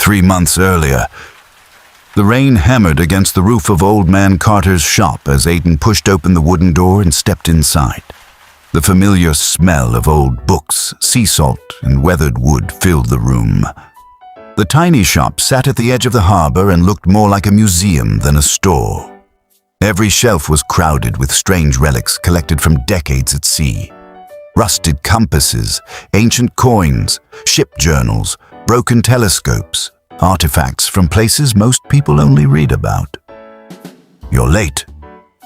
3 months earlier. The rain hammered against the roof of Old Man Carter's shop as Aidan pushed open the wooden door and stepped inside. The familiar smell of old books, sea salt, and weathered wood filled the room. The tiny shop sat at the edge of the harbor and looked more like a museum than a store. Every shelf was crowded with strange relics collected from decades at sea. Rusted compasses, ancient coins, ship journals, broken telescopes, artifacts from places most people only read about. "You're late,"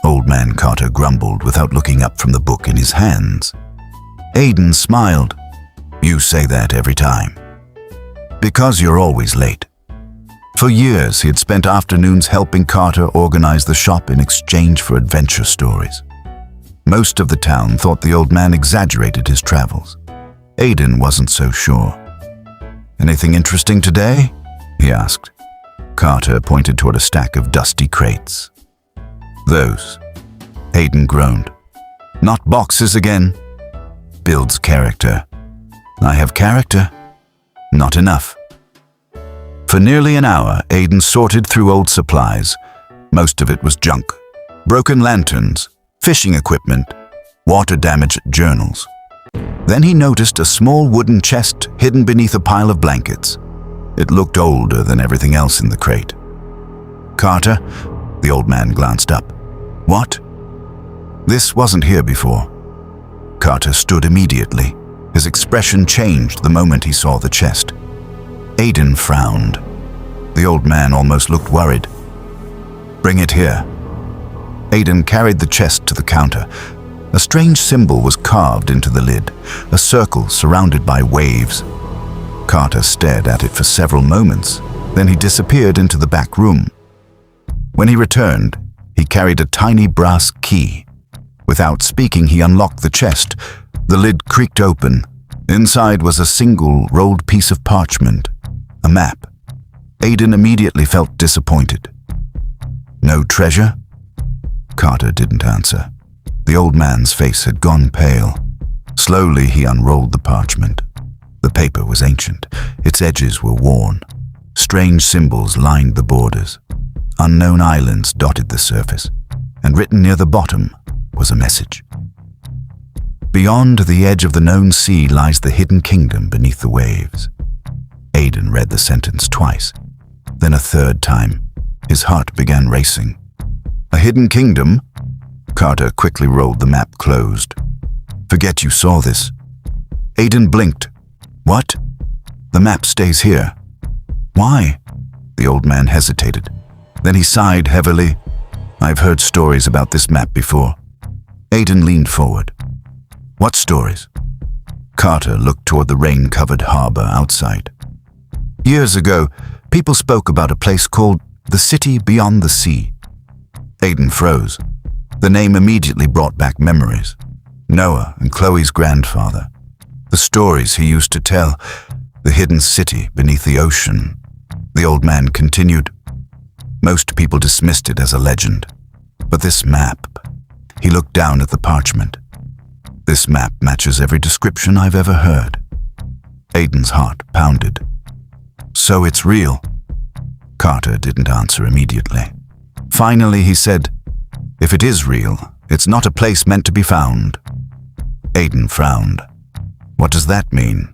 Old Man Carter grumbled without looking up from the book in his hands. Aidan smiled. "You say that every time." "Because you're always late." For years, he had spent afternoons helping Carter organize the shop in exchange for adventure stories. Most of the town thought the old man exaggerated his travels. Aidan wasn't so sure. "Anything interesting today?" he asked. Carter pointed toward a stack of dusty crates. "Those." Aidan groaned. "Not boxes again." "Builds character." "I have character." "Not enough." For nearly an hour, Aidan sorted through old supplies. Most of it was junk. Broken lanterns, fishing equipment, water-damaged journals. Then he noticed a small wooden chest hidden beneath a pile of blankets. It looked older than everything else in the crate. "Carter?" The old man glanced up. "What?" "This wasn't here before." Carter stood immediately. His expression changed the moment he saw the chest. Aidan frowned. The old man almost looked worried. "Bring it here." Aidan carried the chest to the counter. A strange symbol was carved into the lid, a circle surrounded by waves. Carter stared at it for several moments, then he disappeared into the back room. When he returned, he carried a tiny brass key. Without speaking, he unlocked the chest. The lid creaked open. Inside was a single rolled piece of parchment, a map. Aidan immediately felt disappointed. "No treasure?" Carter didn't answer. The old man's face had gone pale. Slowly, he unrolled the parchment. The paper was ancient. Its edges were worn. Strange symbols lined the borders. Unknown islands dotted the surface, and written near the bottom was a message. "Beyond the edge of the known sea lies the hidden kingdom beneath the waves." Aidan read the sentence twice, then a third time. His heart began racing. "A hidden kingdom?" Carter quickly rolled the map closed. "Forget you saw this." Aidan blinked. "What?" "The map stays here." "Why?" The old man hesitated. Then he sighed heavily. "I've heard stories about this map before." Aidan leaned forward. "What stories?" Carter looked toward the rain-covered harbor outside. "Years ago, people spoke about a place called the City Beyond the Sea." Aidan froze. The name immediately brought back memories. Noah and Chloe's grandfather. The stories he used to tell. The hidden city beneath the ocean. The old man continued. "Most people dismissed it as a legend. But this map..." He looked down at the parchment. "This map matches every description I've ever heard." Aidan's heart pounded. "So it's real?" Carter didn't answer immediately. Finally, he said, "If it is real, it's not a place meant to be found." Aidan frowned. "What does that mean?"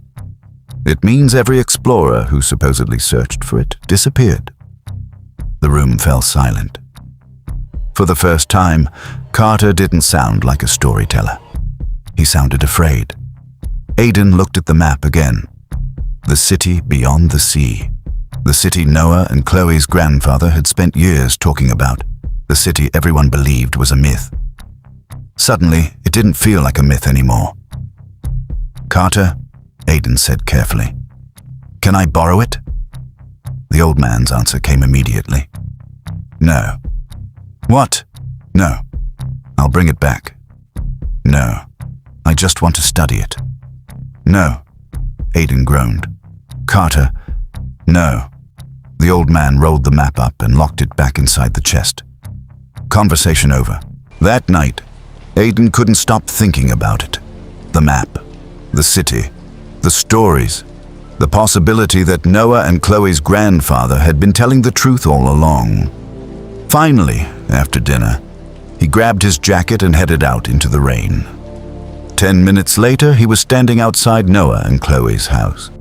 "It means every explorer who supposedly searched for it disappeared." The room fell silent. For the first time, Carter didn't sound like a storyteller. He sounded afraid. Aidan looked at the map again. The city beyond the sea. The city Noah and Chloe's grandfather had spent years talking about. The city everyone believed was a myth. Suddenly, it didn't feel like a myth anymore. "Carter," Aidan said carefully, "can I borrow it?" The old man's answer came immediately. "No." "What?" "No. I'll bring it back." "No. I just want to study it." "No." Aidan groaned. "Carter, no." The old man rolled the map up and locked it back inside the chest. Conversation over. That night, Aidan couldn't stop thinking about it. The map, the city, the stories. The possibility that Noah and Chloe's grandfather had been telling the truth all along. Finally, after dinner, he grabbed his jacket and headed out into the rain. 10 minutes later, he was standing outside Noah and Chloe's house.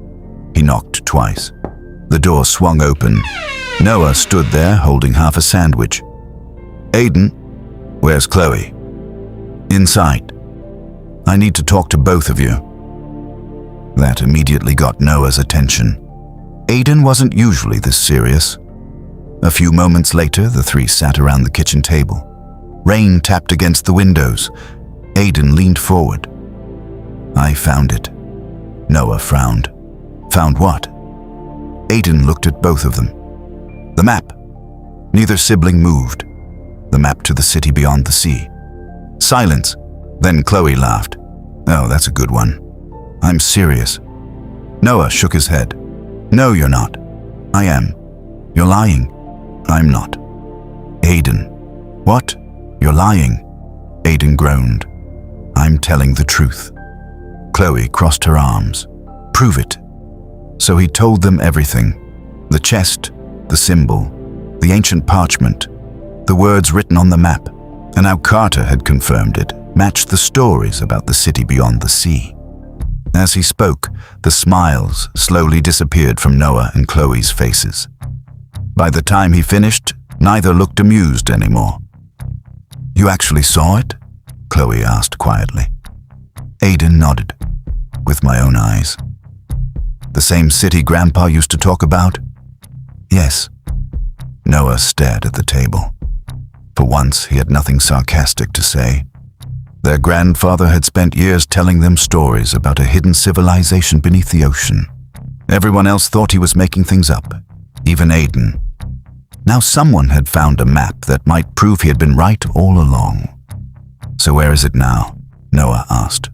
He knocked twice. The door swung open. Noah stood there holding half a sandwich. "Aidan, where's Chloe?" "Inside. I need to talk to both of you." That immediately got Noah's attention. Aidan wasn't usually this serious. A few moments later, the three sat around the kitchen table. Rain tapped against the windows. Aidan leaned forward. "I found it." Noah frowned. "Found what?" Aidan looked at both of them. "The map." Neither sibling moved. The map to the city beyond the sea. Silence. Then Chloe laughed. "Oh, that's a good one. I'm serious." Noah shook his head. "No, you're not." "I am." "You're lying." "I'm not." "Aidan." "What? You're lying." Aidan groaned. "I'm telling the truth." Chloe crossed her arms. "Prove it." So he told them everything. The chest, the symbol, the ancient parchment, the words written on the map, and how Carter had confirmed it matched the stories about the city beyond the sea. As he spoke, the smiles slowly disappeared from Noah and Chloe's faces. By the time he finished, neither looked amused anymore. "You actually saw it?" Chloe asked quietly. Aidan nodded. "With my own eyes." "The same city Grandpa used to talk about?" "Yes." Noah stared at the table. For once, he had nothing sarcastic to say. Their grandfather had spent years telling them stories about a hidden civilization beneath the ocean. Everyone else thought he was making things up, even Aidan. Now someone had found a map that might prove he had been right all along. "So where is it now?" Noah asked.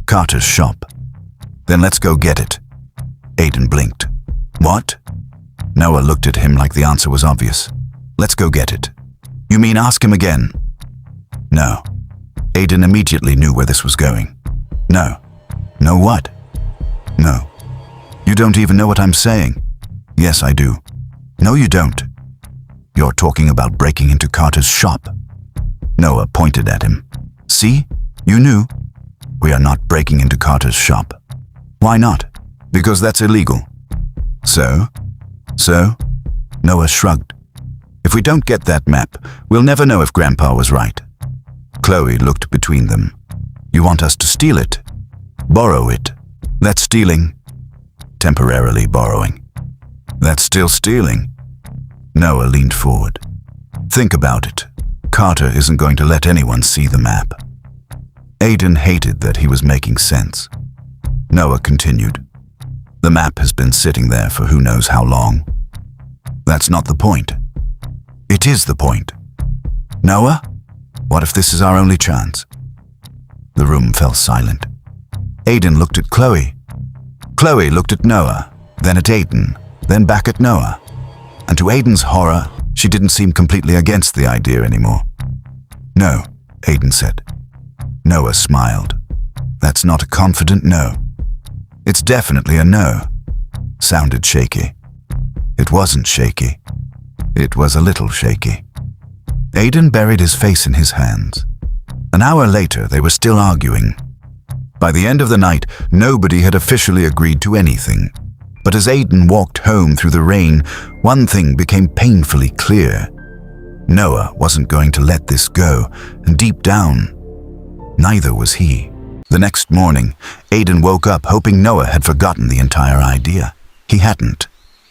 "Carter's shop." "Then let's go get it." Aidan blinked. "What?" Noah looked at him like the answer was obvious. "Let's go get it." "You mean ask him again?" "No." Aidan immediately knew where this was going. "No." "No what?" "No." "You don't even know what I'm saying." "Yes, I do." "No, you don't." "You're talking about breaking into Carter's shop." Noah pointed at him. "See? You knew." "We are not breaking into Carter's shop." "Why not?" "Because that's illegal." "So?" "So?" Noah shrugged. "If we don't get that map, we'll never know if Grandpa was right." Chloe looked between them. "You want us to steal it?" "Borrow it." "That's stealing." "Temporarily borrowing." "That's still stealing." Noah leaned forward. "Think about it. Carter isn't going to let anyone see the map." Aidan hated that he was making sense. Noah continued. "The map has been sitting there for who knows how long." "That's not the point." "It is the point." "Noah? What if this is our only chance?" The room fell silent. Aidan looked at Chloe. Chloe looked at Noah, then at Aidan, then back at Noah. And to Aidan's horror, she didn't seem completely against the idea anymore. "No," Aidan said. Noah smiled. "That's not a confident no." "It's definitely a no." Sounded shaky. It wasn't shaky. It was a little shaky. Aidan buried his face in his hands. An hour later, they were still arguing. By the end of the night, nobody had officially agreed to anything. But as Aidan walked home through the rain, one thing became painfully clear. Noah wasn't going to let this go, and deep down, neither was he. The next morning, Aidan woke up hoping Noah had forgotten the entire idea. He hadn't.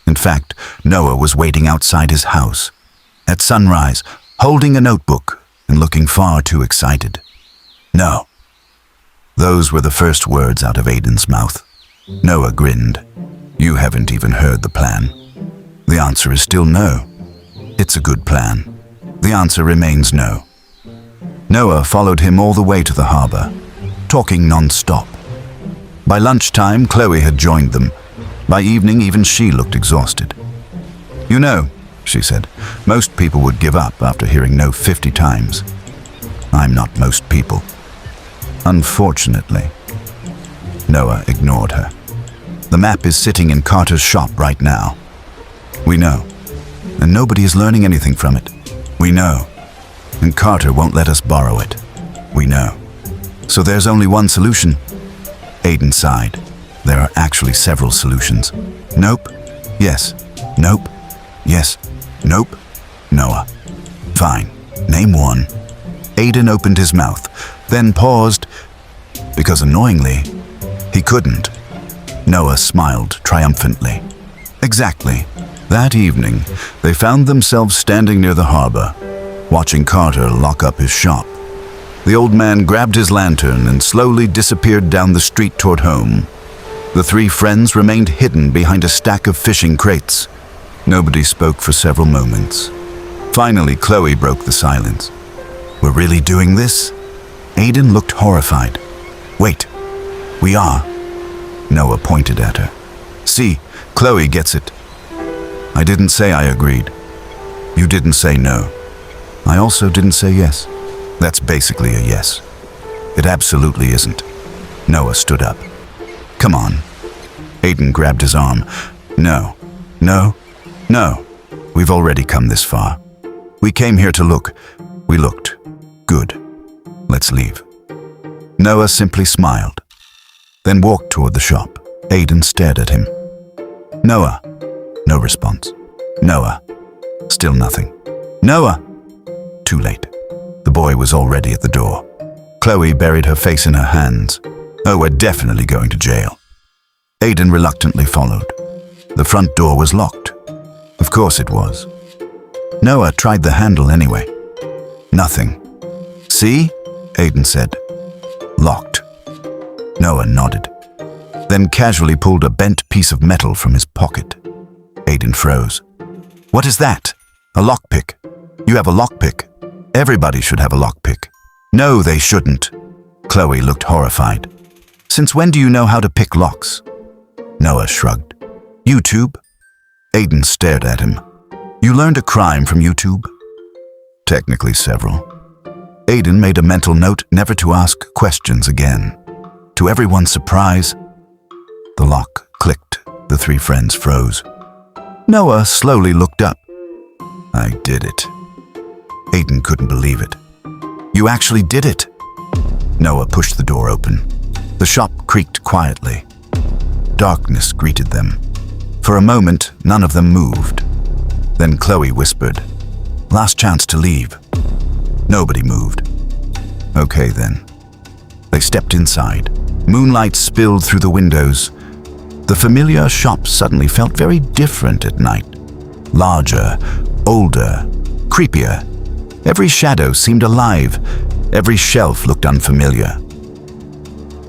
In fact, Noah was waiting outside his house. At sunrise, holding a notebook and looking far too excited. "No." Those were the first words out of Aidan's mouth. Noah grinned. "You haven't even heard the plan." The answer is still no. It's a good plan. The answer remains no. Noah followed him all the way to the harbor, talking non-stop. By lunchtime, Chloe had joined them. By evening, even she looked exhausted. "You know," she said, "most people would give up after hearing no 50 times. I'm not most people. Unfortunately." Noah ignored her. The map is sitting in Carter's shop right now. We know. And nobody is learning anything from it. We know. And Carter won't let us borrow it. We know. So there's only one solution. Aidan sighed. There are actually several solutions. Nope. Yes. Nope. Yes. Nope. Noah. Fine. Name one. Aidan opened his mouth, then paused, because annoyingly, he couldn't. Noah smiled triumphantly. Exactly. That evening, they found themselves standing near the harbor, watching Carter lock up his shop. The old man grabbed his lantern and slowly disappeared down the street toward home. The three friends remained hidden behind a stack of fishing crates. Nobody spoke for several moments. Finally, Chloe broke the silence. We're really doing this? Aidan looked horrified. Wait, we are. Noah pointed at her. See, Chloe gets it. I didn't say I agreed. You didn't say no. I also didn't say yes. That's basically a yes. It absolutely isn't. Noah stood up. Come on. Aidan grabbed his arm. No. No. No. We've already come this far. We came here to look. We looked. Good. Let's leave. Noah simply smiled, then walked toward the shop. Aidan stared at him. Noah. No response. Noah. Still nothing. Noah. Too late. The boy was already at the door. Chloe buried her face in her hands. Oh, we're definitely going to jail. Aidan reluctantly followed. The front door was locked. Of course it was. Noah tried the handle anyway. Nothing. See? Aidan said. Locked. Noah nodded, then casually pulled a bent piece of metal from his pocket. Aidan froze. What is that? A lockpick. You have a lockpick. Everybody should have a lockpick. No, they shouldn't. Chloe looked horrified. Since when do you know how to pick locks? Noah shrugged. YouTube? Aidan stared at him. You learned a crime from YouTube? Technically several. Aidan made a mental note never to ask questions again. To everyone's surprise, the lock clicked. The three friends froze. Noah slowly looked up. I did it. Aidan couldn't believe it. You actually did it. Noah pushed the door open. The shop creaked quietly. Darkness greeted them. For a moment, none of them moved. Then Chloe whispered, "Last chance to leave." Nobody moved. Okay then. They stepped inside. Moonlight spilled through the windows. The familiar shop suddenly felt very different at night. Larger, older, creepier. Every shadow seemed alive. Every shelf looked unfamiliar.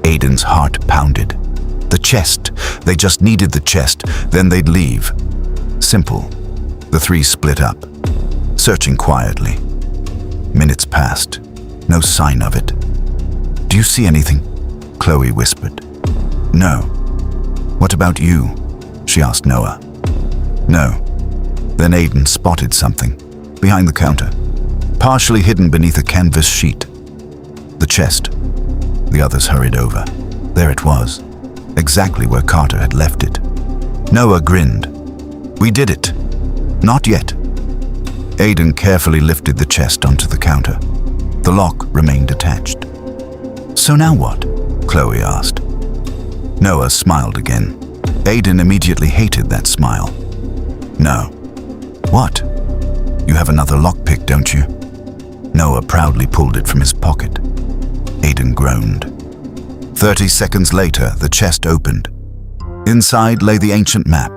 Aidan's heart pounded. The chest. They just needed the chest, then they'd leave. Simple. The three split up, searching quietly. Minutes passed. No sign of it. Do you see anything? Chloe whispered. No. What about you? She asked Noah. No. Then Aidan spotted something, behind the counter, partially hidden beneath a canvas sheet. The chest. The others hurried over. There it was, exactly where Carter had left it. Noah grinned. We did it. Not yet. Aidan carefully lifted the chest onto the counter. The lock remained attached. So now what? Chloe asked. Noah smiled again. Aidan immediately hated that smile. No. What? You have another lockpick, don't you? Noah proudly pulled it from his pocket. Aidan groaned. 30 seconds later, the chest opened. Inside lay the ancient map.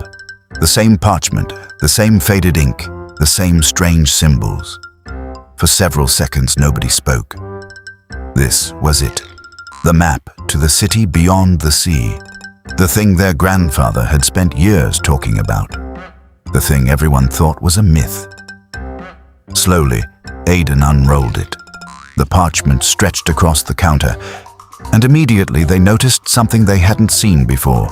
The same parchment, the same faded ink, the same strange symbols. For several seconds, nobody spoke. This was it. The map to the city beyond the sea. The thing their grandfather had spent years talking about. The thing everyone thought was a myth. Slowly, Aidan unrolled it. The parchment stretched across the counter, and immediately they noticed something they hadn't seen before.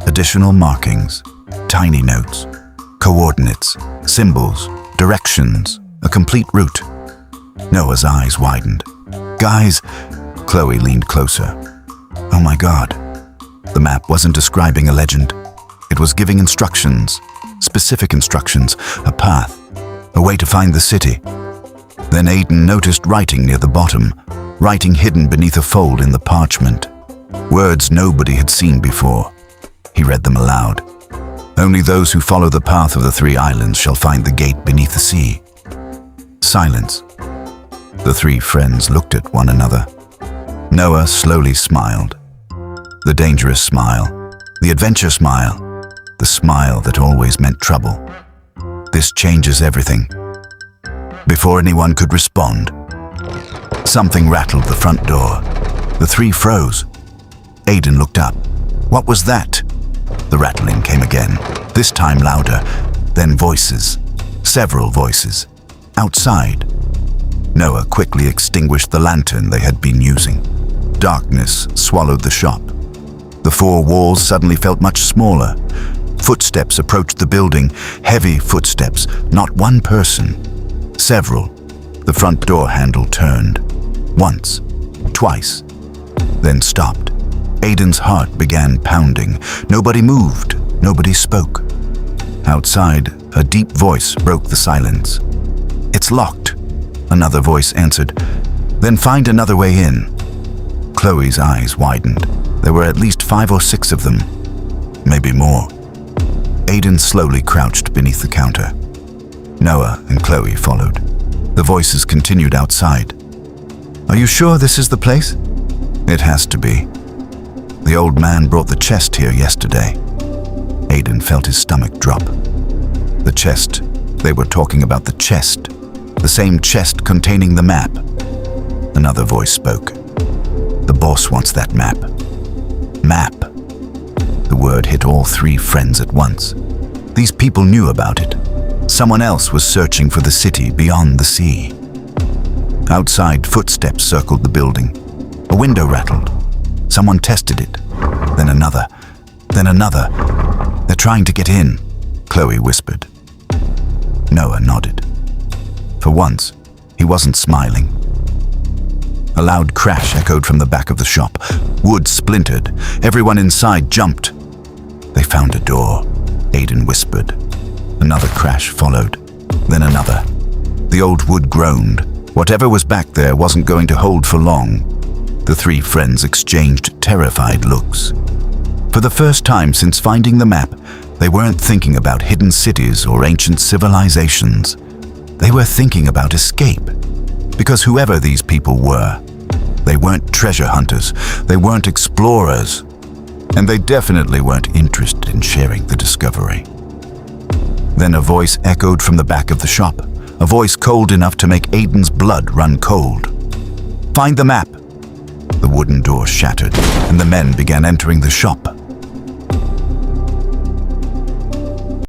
Additional markings, tiny notes, coordinates, symbols, directions, a complete route. Noah's eyes widened. Guys, Chloe leaned closer. Oh my God. The map wasn't describing a legend. It was giving instructions, specific instructions, a path, a way to find the city. Then Aidan noticed writing near the bottom, writing hidden beneath a fold in the parchment. Words nobody had seen before. He read them aloud. "Only those who follow the path of the 3 islands shall find the gate beneath the sea." Silence. The 3 friends looked at one another. Noah slowly smiled. The dangerous smile, the adventure smile, the smile that always meant trouble. "This changes everything." Before anyone could respond, something rattled the front door. The 3 froze. Aidan looked up. "What was that?" The rattling came again, this time louder. Then voices, several voices, outside. Noah quickly extinguished the lantern they had been using. Darkness swallowed the shop. The 4 walls suddenly felt much smaller. Footsteps approached the building, heavy footsteps, not one person. Several. The front door handle turned. Once, twice, then stopped. Aidan's heart began pounding. Nobody moved, nobody spoke. Outside, a deep voice broke the silence. "It's locked," another voice answered. "Then find another way in." Chloe's eyes widened. There were at least 5 or 6 of them, maybe more. Aidan slowly crouched beneath the counter. Noah and Chloe followed. The voices continued outside. "Are you sure this is the place?" "It has to be. The old man brought the chest here yesterday." Aidan felt his stomach drop. The chest. They were talking about the chest. The same chest containing the map. Another voice spoke. "The boss wants that map." Map. The word hit all 3 friends at once. These people knew about it. Someone else was searching for the city beyond the sea. Outside, footsteps circled the building. A window rattled. Someone tested it. Then another. Then another. "They're trying to get in," Chloe whispered. Noah nodded. For once, he wasn't smiling. A loud crash echoed from the back of the shop. Wood splintered. Everyone inside jumped. "They found a door," Aidan whispered. Another crash followed. Then another. The old wood groaned. Whatever was back there wasn't going to hold for long. The 3 friends exchanged terrified looks. For the first time since finding the map, they weren't thinking about hidden cities or ancient civilizations. They were thinking about escape. Because whoever these people were, they weren't treasure hunters, they weren't explorers, and they definitely weren't interested in sharing the discovery. Then a voice echoed from the back of the shop, a voice cold enough to make Aidan's blood run cold. "Find the map." The wooden door shattered, and the men began entering the shop.